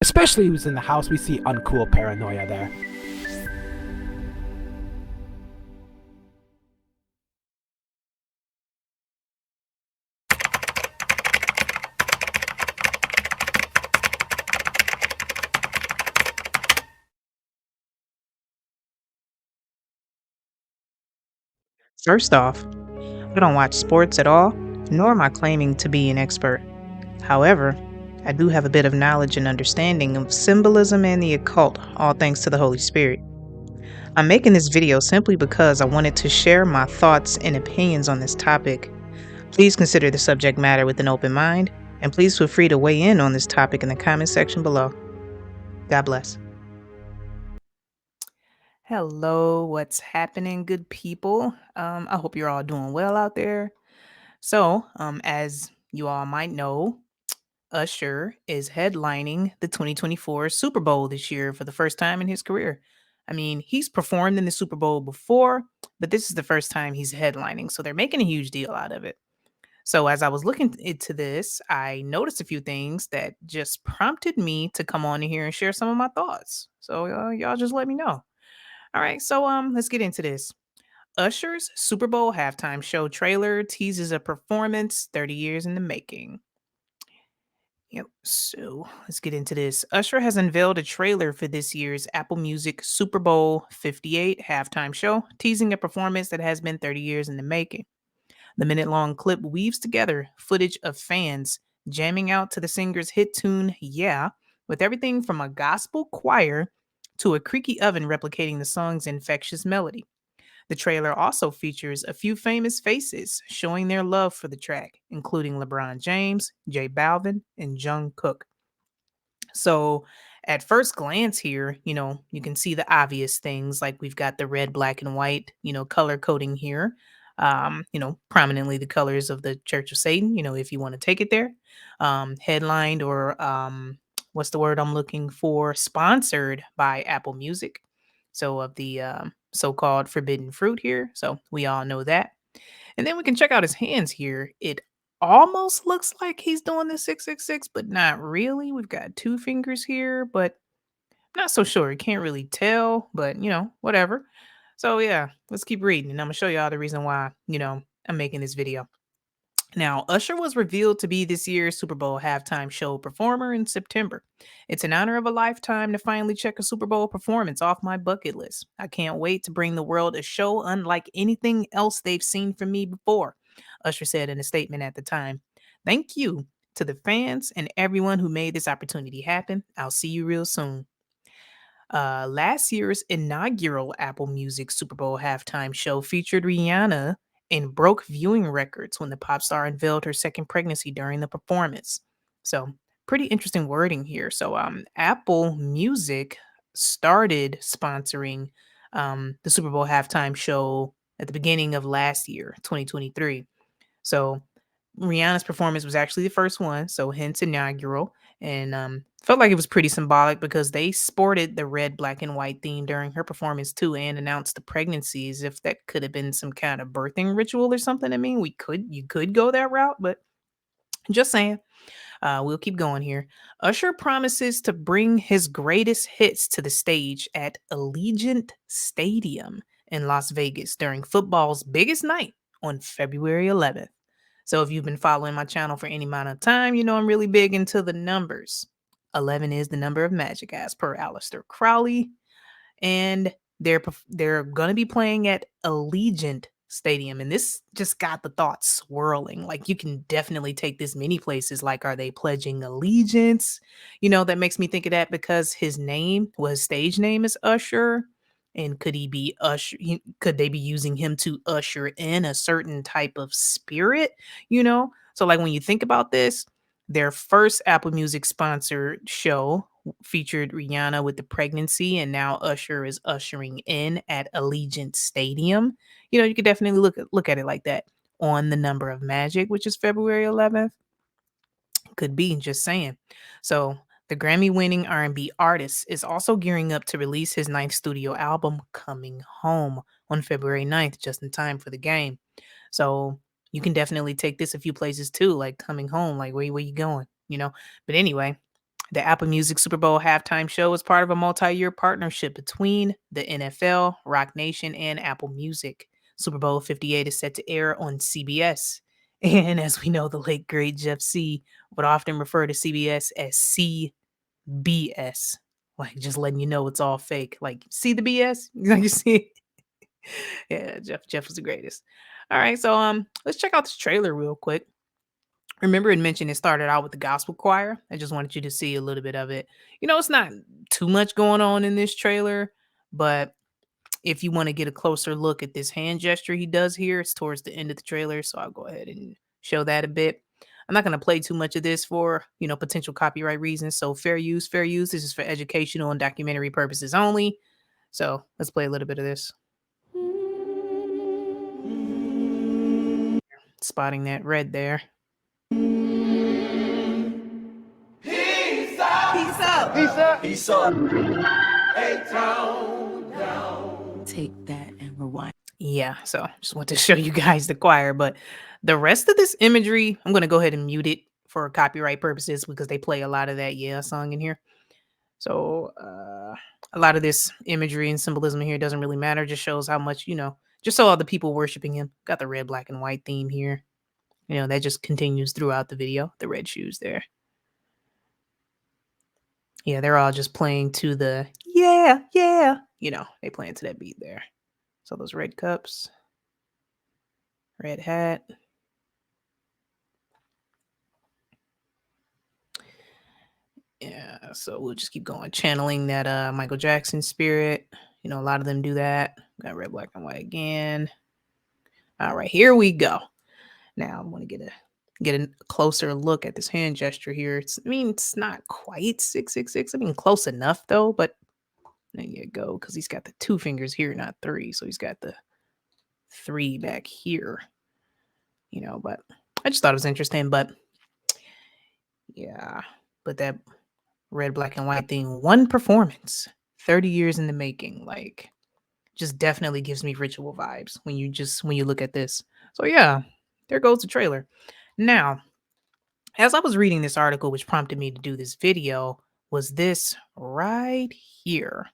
especially who's in the house. We see uncool paranoia there. First off, I don't watch sports at all, nor am I claiming to be an expert. However, I do have a bit of knowledge and understanding of symbolism and the occult, all thanks to the Holy Spirit. I'm making this video simply because I wanted to share my thoughts and opinions on this topic. Please consider the subject matter with an open mind, and please feel free to weigh in on this topic in the comment section below. God bless. Hello, what's happening, good people? I hope you're all doing well out there. As you all might know, Usher is headlining the 2024 Super Bowl this year for the first time in his career. I mean, he's performed in the Super Bowl before, but this is the first time he's headlining, so they're making a huge deal out of it. So, as I was looking into this, I noticed a few things that just prompted me to come on in here and share some of my thoughts. So, y'all just let me know. All right, let's get into this. Usher's Super Bowl halftime show trailer teases a performance 30 years in the making. Yep, so let's get into this. Usher has unveiled a trailer for this year's Apple Music Super Bowl 58 halftime show, teasing a performance that has been 30 years in the making. The minute long clip weaves together footage of fans jamming out to the singer's hit tune, Yeah, with everything from a gospel choir to a creaky oven replicating the song's infectious melody. The trailer also features a few famous faces showing their love for the track, including LeBron James, J Balvin, and Jungkook. So, at first glance here, you can see the obvious things like we've got the red, black, and white, color coding here. Prominently the colors of the Church of Satan, if you want to take it there. Headlined or what's the word I'm looking for? Sponsored by Apple Music. So, of the so called forbidden fruit here. So, we all know that. And then we can check out his hands here. It almost looks like he's doing the 666, but not really. We've got two fingers here, but not so sure. You can't really tell, but whatever. So yeah, let's keep reading. And I'm gonna show y'all the reason why, I'm making this video. Now, Usher was revealed to be this year's Super Bowl halftime show performer in September. It's an honor of a lifetime to finally check a Super Bowl performance off my bucket list. I can't wait to bring the world a show unlike anything else they've seen from me before, Usher said in a statement at the time. Thank you to the fans and everyone who made this opportunity happen. I'll see you real soon. Last year's inaugural Apple Music Super Bowl halftime show featured Rihanna and broke viewing records when the pop star unveiled her second pregnancy during the performance. So, pretty interesting wording here. Apple Music started sponsoring the Super Bowl halftime show at the beginning of last year, 2023. So, Rihanna's performance was actually the first one, so hence inaugural, and felt like it was pretty symbolic because they sported the red, black, and white theme during her performance too, and announced the pregnancies. If that could have been some kind of birthing ritual or something, I mean, you could go that route, but just saying. We'll keep going here. Usher promises to bring his greatest hits to the stage at Allegiant Stadium in Las Vegas during football's biggest night on February 11th. So if you've been following my channel for any amount of time, you know I'm really big into the numbers. 11 is the number of magic, as per Aleister Crowley, and they're gonna be playing at Allegiant Stadium, and this just got the thoughts swirling. Like you can definitely take this many places. Like, are they pledging allegiance? That makes me think of that because his stage name is Usher. And could he be usher? Could they be using him to usher in a certain type of spirit? So like when you think about this, their first Apple Music sponsored show featured Rihanna with the pregnancy, and now Usher is ushering in at Allegiant Stadium. You could definitely look at it like that. On the number of magic, which is February 11th, could be just saying. So the Grammy-winning R&B artist is also gearing up to release his ninth studio album, Coming Home, on February 9th, just in time for the game. So you can definitely take this a few places too, like coming home, like where you going? But anyway, The Apple Music Super Bowl halftime show is part of a multi-year partnership between the NFL, Rock Nation, and Apple Music. Super Bowl 58 is set to air on CBS. And as we know, the late great Jeff C would often refer to CBS as CBS. Like just letting you know it's all fake. Like, see the BS? You see it? Yeah, Jeff was the greatest. All right, so let's check out this trailer real quick. Remember it mentioned it started out with the gospel choir. I just wanted you to see a little bit of it. It's not too much going on in this trailer, but if you want to get a closer look at this hand gesture he does here, it's towards the end of the trailer. So I'll go ahead and show that a bit. I'm not going to play too much of this for, potential copyright reasons. So fair use, fair use. This is for educational and documentary purposes only. So let's play a little bit of this. Spotting that red there. Peace up. Hey, down. Take that and rewind. Yeah, so just want to show you guys the choir, but the rest of this imagery, I'm going to go ahead and mute it for copyright purposes because they play a lot of that Yeah song in here. So a lot of this imagery and symbolism here doesn't really matter. Just shows how much, just so all the people worshiping him. Got the red, black, and white theme here. That just continues throughout the video. The red shoes there. Yeah, they're all just playing to the yeah. They playing to that beat there. So those red cups, red hat. Yeah, so we'll just keep going, channeling that Michael Jackson spirit. A lot of them do that. Got red, black, and white again. All right, here we go. Now I want to get a closer look at this hand gesture here. It's not quite 666. Close enough though, but there you go, because he's got the 2 fingers here, not 3. So he's got the 3 back here. But I just thought it was interesting. But yeah, but that red, black, and white thing, one performance, 30 years in the making, like just definitely gives me ritual vibes when you look at this. So yeah, there goes the trailer. Now, as I was reading this article, which prompted me to do this video, was this right here,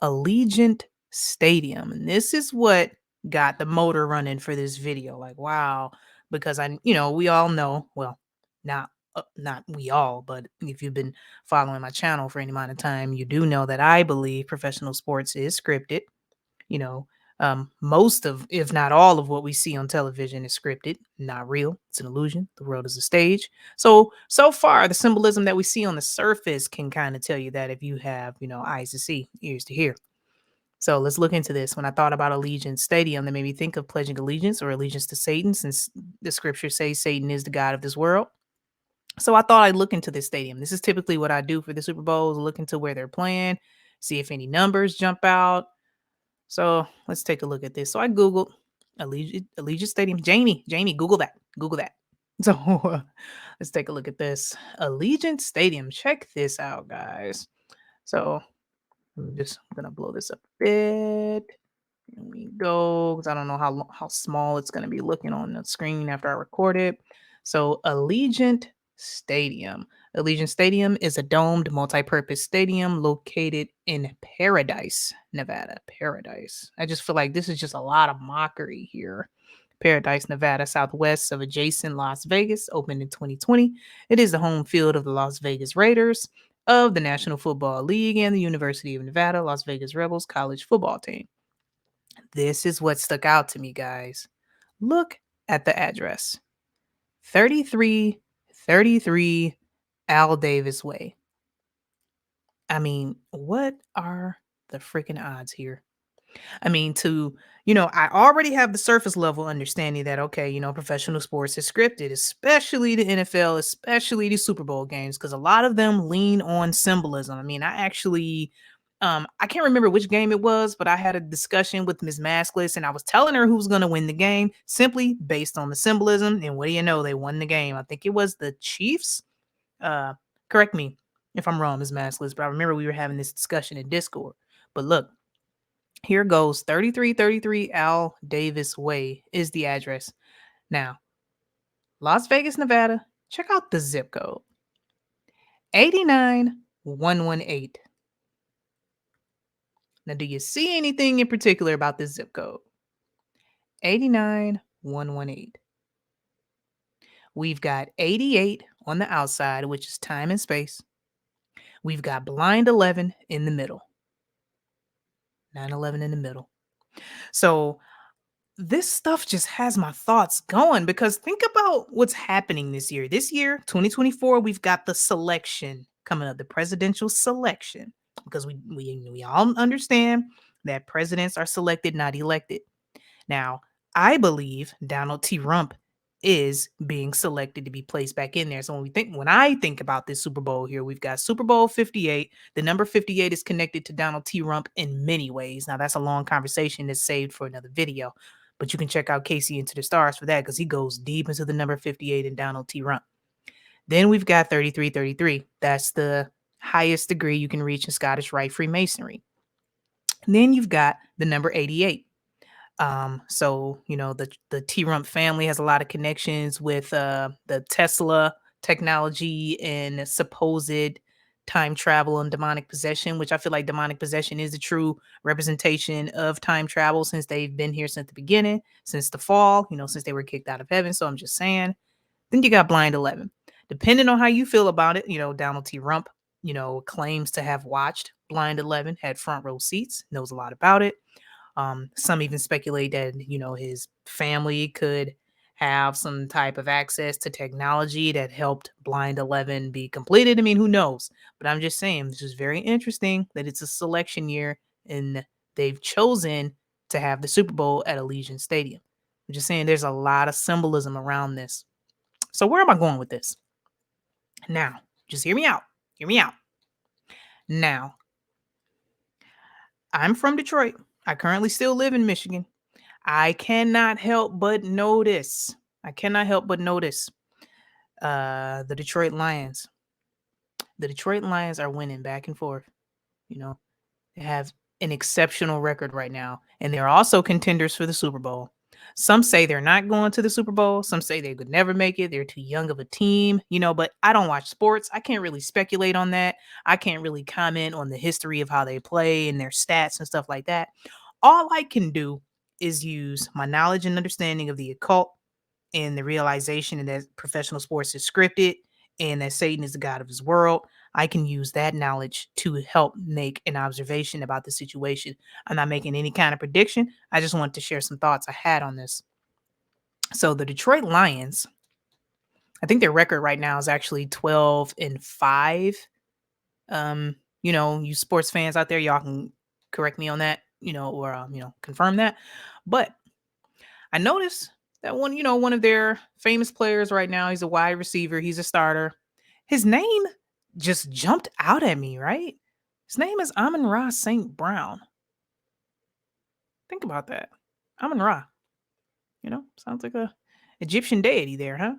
Allegiant Stadium. And this is what got the motor running for this video. Like, wow, because we all know, well, not we all, but if you've been following my channel for any amount of time, you do know that I believe professional sports is scripted. Most of, if not all of what we see on television is scripted, not real. It's an illusion. The world is a stage. So far, the symbolism that we see on the surface can kind of tell you that if you have, eyes to see, ears to hear. So let's look into this. When I thought about Allegiant Stadium, that made me think of pledging allegiance or allegiance to Satan, since the scriptures say Satan is the god of this world. So I thought I'd look into this stadium. This is typically what I do for the Super Bowls, look into where they're playing, see if any numbers jump out. So let's take a look at this. So I Googled Allegiant Stadium. Jamie, Google that. Google that. So let's take a look at this. Allegiant Stadium. Check this out, guys. So I'm going to blow this up a bit. Here we go, because I don't know how small it's going to be looking on the screen after I record it. So Allegiant Stadium. Allegiant Stadium is a domed multi-purpose stadium located in Paradise, Nevada. Paradise. I just feel like this is just a lot of mockery here. Paradise, Nevada, southwest of adjacent Las Vegas, opened in 2020. It is the home field of the Las Vegas Raiders of the National Football League and the University of Nevada, Las Vegas Rebels college football team. This is what stuck out to me, guys. Look at the address. 3333 Al Davis Way. What are the freaking odds here? I already have the surface level understanding that, okay, professional sports is scripted, especially the NFL, especially the Super Bowl games, because a lot of them lean on symbolism. I can't remember which game it was, but I had a discussion with Ms. Maskless, and I was telling her who was going to win the game simply based on the symbolism. And what do you know? They won the game. I think it was the Chiefs. Correct me if I'm wrong, Ms. Maskless, but I remember we were having this discussion in Discord. But look, here goes 3333 Al Davis Way is the address. Now, Las Vegas, Nevada, check out the zip code. 89118. Now, do you see anything in particular about this zip code? 89118. We've got 88 on the outside, which is time and space. We've got blind 11 in the middle. 911 in the middle. So this stuff just has my thoughts going because think about what's happening this year. This year, 2024, we've got the selection coming up, the presidential selection, because we all understand that presidents are selected, not elected. Now, I believe Donald T. Rump is being selected to be placed back in there. So when I think about this Super Bowl here, we've got Super Bowl 58. The number 58 is connected to Donald T. Rump in many ways. Now, that's a long conversation that's saved for another video, but you can check out Casey Into the Stars for that because he goes deep into the number 58 and Donald T. Rump. Then we've got 3333. That's the highest degree you can reach in Scottish Rite Freemasonry. And then you've got the number 88. So the T Rump family has a lot of connections with the Tesla technology and supposed time travel and demonic possession, which I feel like demonic possession is the true representation of time travel since they've been here since the beginning, since the fall, since they were kicked out of heaven. So I'm just saying. Then you got blind 11. Depending on how you feel about it, Donald T. Rump, claims to have watched blind 11, had front row seats, knows a lot about it. Some even speculate that, his family could have some type of access to technology that helped Blind 11 be completed. I mean, who knows? But I'm just saying, this is very interesting that it's a selection year and they've chosen to have the Super Bowl at Allegiant Stadium. I'm just saying there's a lot of symbolism around this. So where am I going with this? Now, just hear me out. Hear me out. Now, I'm from Detroit. I currently still live in Michigan. I cannot help but notice. The Detroit Lions. The Detroit Lions are winning back and forth. They have an exceptional record right now, and they're also contenders for the Super Bowl. Some say they're not going to the Super Bowl. Some say they could never make it. They're too young of a team, but I don't watch sports. I can't really speculate on that. I can't really comment on the history of how they play and their stats and stuff like that. All I can do is use my knowledge and understanding of the occult and the realization that professional sports is scripted and that Satan is the god of his world. I can use that knowledge to help make an observation about the situation. I'm not making any kind of prediction. I just wanted to share some thoughts I had on this. So the Detroit Lions, I think their record right now is actually 12-5. You sports fans out there, y'all can correct me on that, or confirm that. But I noticed that one of their famous players right now, he's a wide receiver, he's a starter. His name just jumped out at me, right? His name is Amon-Ra St. Brown. Think about that. Amon-Ra. Sounds like a Egyptian deity there, huh?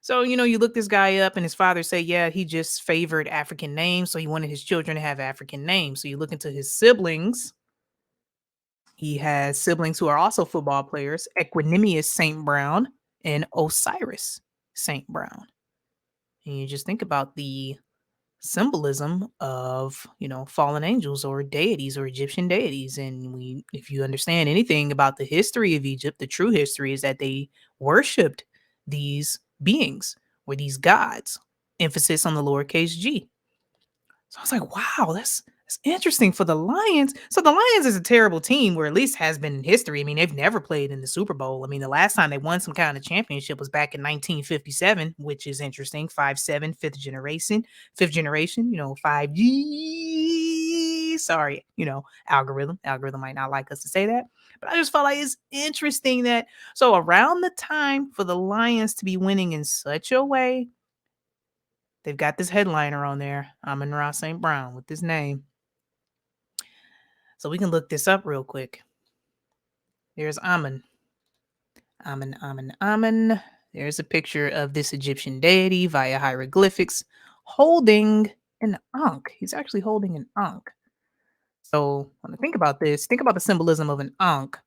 So, you look this guy up and his father say, yeah, he just favored African names. So he wanted his children to have African names. So you look into his siblings. He has siblings who are also football players, Equanimous St. Brown and Osiris St. Brown. And you just think about the symbolism of, fallen angels or deities or Egyptian deities. And if you understand anything about the history of Egypt, the true history is that they worshipped these beings or these gods, emphasis on the lowercase g. So I was like, wow, that's interesting for the Lions. So the Lions is a terrible team, or at least has been in history. I mean, they've never played in the Super Bowl. I mean, the last time they won some kind of championship was back in 1957, which is interesting. 5-7, fifth generation, 5G. Sorry, algorithm. Algorithm might not like us to say that, but I just felt like it's interesting that so around the time for the Lions to be winning in such a way, they've got this headliner on there, Amon-Ra St. Brown, with this name. So we can look this up real quick. There's Amun. Amun. There's a picture of this Egyptian deity via hieroglyphics holding an Ankh. He's actually holding an Ankh. So when I think about this, think about the symbolism of an Ankh.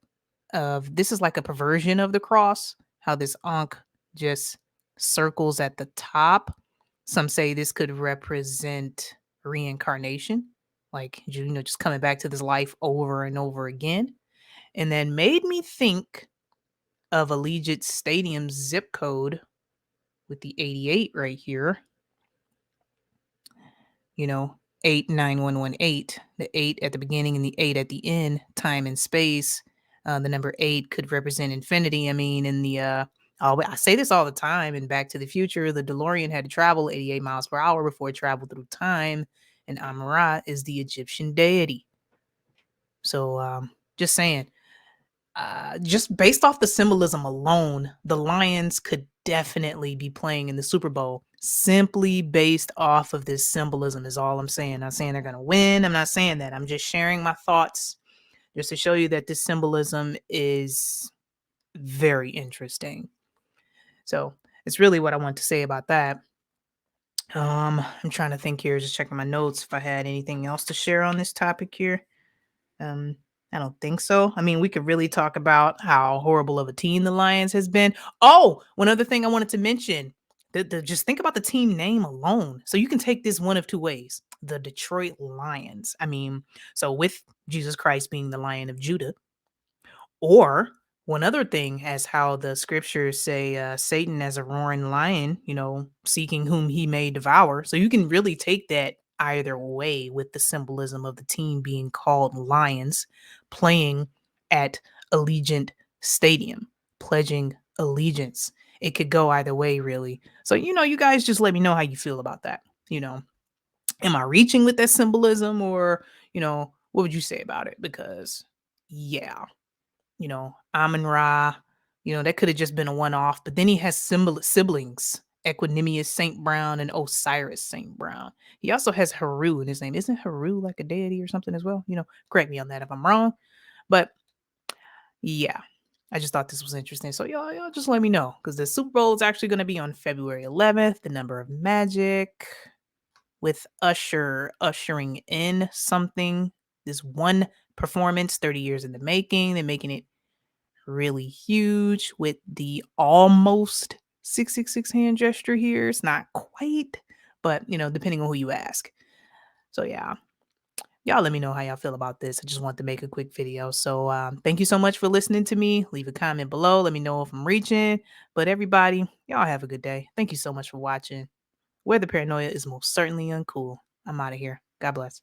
This is like a perversion of the cross, how this Ankh just circles at the top Some say this could represent reincarnation, like, just coming back to this life over and over again. And then made me think of Allegiant Stadium's zip code with the 88 right here. 89118, the 8 at the beginning and the 8 at the end, time and space. The number 8 could represent infinity. I mean, in the I say this all the time. In Back to the Future, the DeLorean had to travel 88 miles per hour before it traveled through time, and Amun-Ra is the Egyptian deity. So, just saying, just based off the symbolism alone, the Lions could definitely be playing in the Super Bowl simply based off of this symbolism, is all I'm saying. Not saying they're going to win. I'm not saying that. I'm just sharing my thoughts just to show you that this symbolism is very interesting. So it's really what I want to say about that. I'm trying to think here, just checking my notes if I had anything else to share on this topic here. I don't think so. I mean, we could really talk about how horrible of a team the Lions has been. Oh, one other thing I wanted to mention. Just think about the team name alone. So you can take this one of two ways. The Detroit Lions. I mean, so with Jesus Christ being the Lion of Judah, or one other thing, as how the scriptures say, Satan as a roaring lion, seeking whom he may devour. So you can really take that either way with the symbolism of the team being called Lions, playing at Allegiant Stadium, pledging allegiance. It could go either way, really. So, you guys just let me know how you feel about that. Am I reaching with that symbolism, or, what would you say about it? Because, yeah. Amun-Ra, that could have just been a one-off, but then he has siblings, Equanimous St. Brown and Osiris St. Brown. He also has Haru in his name. Isn't Haru like a deity or something as well? Correct me on that if I'm wrong. But yeah, I just thought this was interesting. So y'all just let me know, because the Super Bowl is actually going to be on February 11th, the number of magic, with ushering in something. This one performance, 30 years in the making. They're making it really huge with the almost 666 hand gesture here. It's not quite, but depending on who you ask. So yeah, y'all let me know how y'all feel about this. I just want to make a quick video. So thank you so much for listening to me. Leave a comment below. Let me know if I'm reaching. But everybody, y'all have a good day. Thank you so much for watching. Where the paranoia is most certainly uncool. I'm out of here. God bless.